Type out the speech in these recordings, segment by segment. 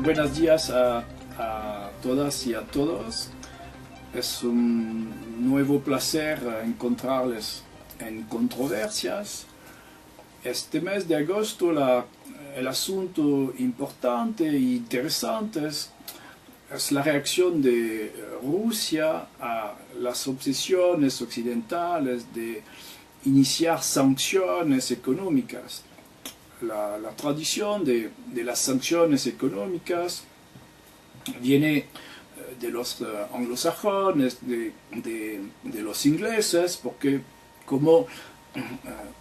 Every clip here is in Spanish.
Buenos días a todas y a todos. Es un nuevo placer encontrarles en Controversias. Este mes de agosto el asunto importante e interesante es la reacción de Rusia a las obsesiones occidentales de iniciar sanciones económicas. La tradición de las sanciones económicas viene de los anglosajones, de los ingleses, porque como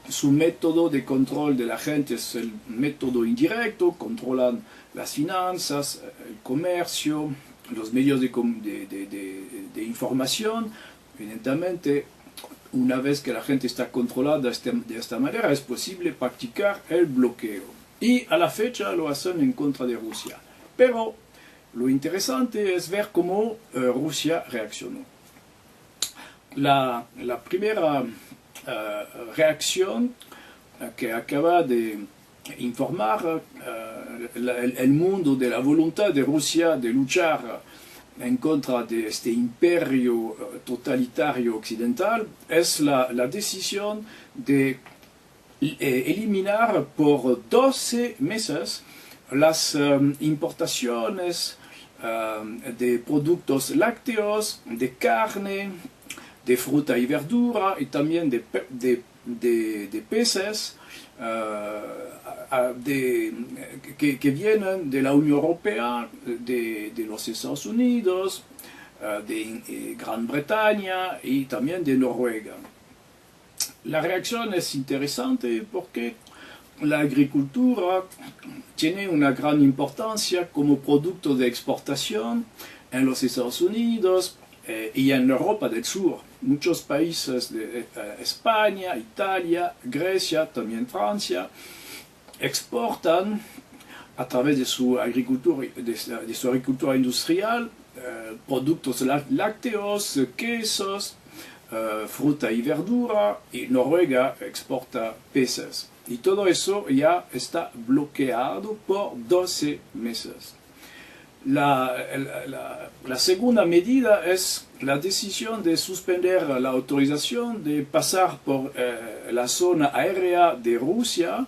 su método de control de la gente es el método indirecto, controlan las finanzas, el comercio, los medios de información. Evidentemente, una vez que la gente está controlada de esta manera, es posible practicar el bloqueo. Y a la fecha lo hacen en contra de Rusia. Pero lo interesante es ver cómo Rusia reaccionó. La primera reacción que acaba de informar el mundo de la voluntad de Rusia de luchar en contra de este imperio totalitario occidental es la decisión de eliminar por 12 meses las importaciones de productos lácteos, de carne, de fruta y verdura y también de peces que vienen de la Unión Europea, de los Estados Unidos, de Gran Bretaña y también de Noruega. La reacción es interesante porque la agricultura tiene una gran importancia como producto de exportación en los Estados Unidos y en Europa del Sur. Muchos países de España, Italia, Grecia, también Francia, exportan a través de su agricultura industrial productos lácteos, quesos, fruta y verdura, y Noruega exporta peces. Y todo eso ya está bloqueado por 12 meses. La segunda medida es la decisión de suspender la autorización de pasar por la zona aérea de Rusia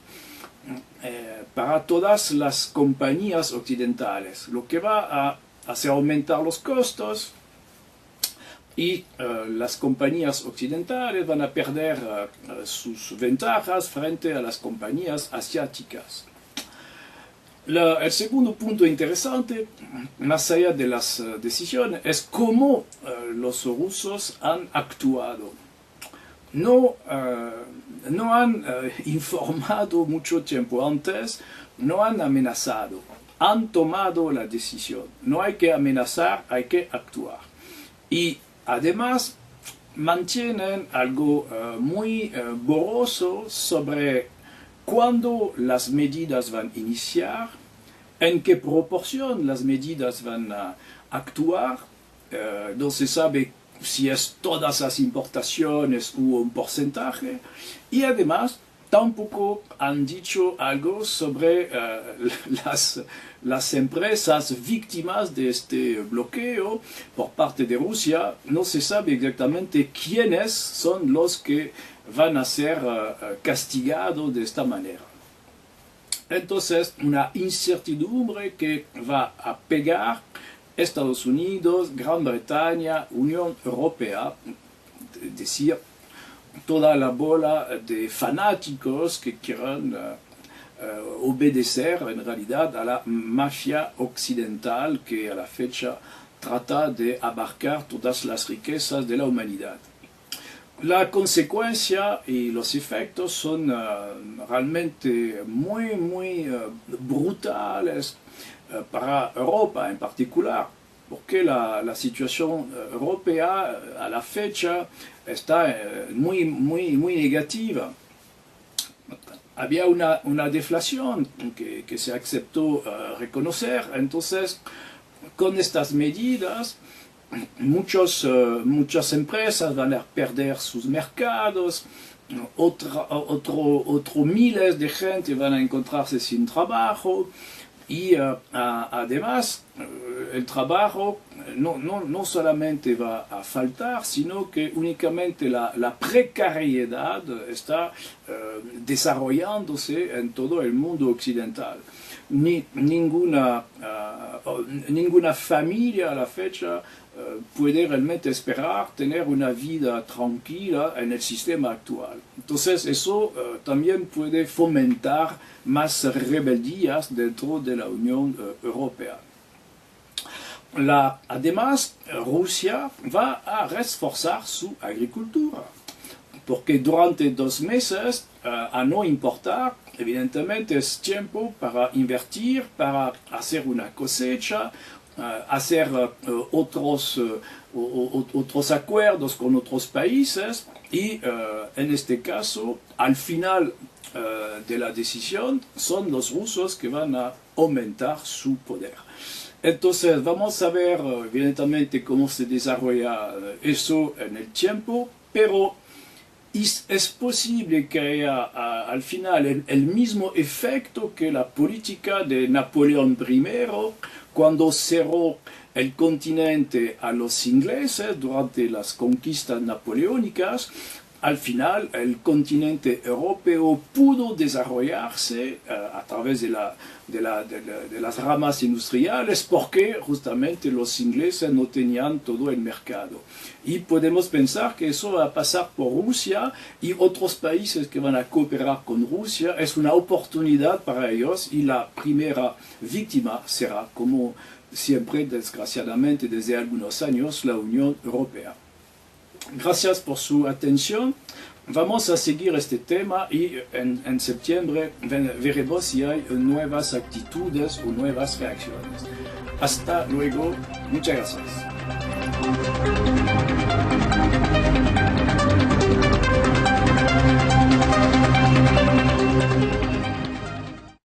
para todas las compañías occidentales, lo que va a hacer aumentar los costos y las compañías occidentales van a perder sus ventajas frente a las compañías asiáticas. El segundo punto interesante, más allá de las decisiones, es cómo los rusos han actuado. No han informado mucho tiempo antes, no han amenazado, han tomado la decisión. No hay que amenazar, hay que actuar. Y además mantienen algo muy borroso sobre cuándo las medidas van a iniciar, en qué proporción las medidas van a actuar. No se sabe si es todas las importaciones o un porcentaje, y además tampoco han dicho algo sobre las empresas víctimas de este bloqueo por parte de Rusia. No se sabe exactamente quiénes son los que van a ser castigados de esta manera. Entonces, una incertidumbre que va a pegar Estados Unidos, Gran Bretaña, Unión Europea, es decir, toda la bola de fanáticos que quieren obedecer en realidad a la mafia occidental que a la fecha trata de abarcar todas las riquezas de la humanidad. La consecuencia y los efectos son realmente muy brutales para Europa en particular, porque la situación europea a la fecha está muy negativa. Había una deflación que se aceptó reconocer, entonces con estas medidas muchas empresas van a perder sus mercados, otro miles de gente van a encontrarse sin trabajo, Y además, el trabajo no solamente va a faltar, sino que únicamente la precariedad está desarrollándose en todo el mundo occidental. Ninguna familia a la fecha puede realmente esperar tener una vida tranquila en el sistema actual. Entonces eso también puede fomentar más rebeldías dentro de la Unión Europea. Además, Rusia va a reforzar su agricultura, porque durante 2 meses, a no importar, evidentemente es tiempo para invertir, para hacer una cosecha, hacer otros acuerdos con otros países y en este caso, al final de la decisión, son los rusos que van a aumentar su poder. Entonces vamos a ver evidentemente cómo se desarrolla eso en el tiempo, pero es posible que haya al final el mismo efecto que la política de Napoleón I cuando cerró el continente a los ingleses durante las conquistas napoleónicas. Al final, el continente europeo pudo desarrollarse a través de las ramas industriales porque justamente los ingleses no tenían todo el mercado. Y podemos pensar que eso va a pasar por Rusia y otros países que van a cooperar con Rusia. Es una oportunidad para ellos y la primera víctima será, como siempre, desgraciadamente, desde algunos años, la Unión Europea. Gracias por su atención. Vamos a seguir este tema y en septiembre veremos si hay nuevas actitudes o nuevas reacciones. Hasta luego. Muchas gracias.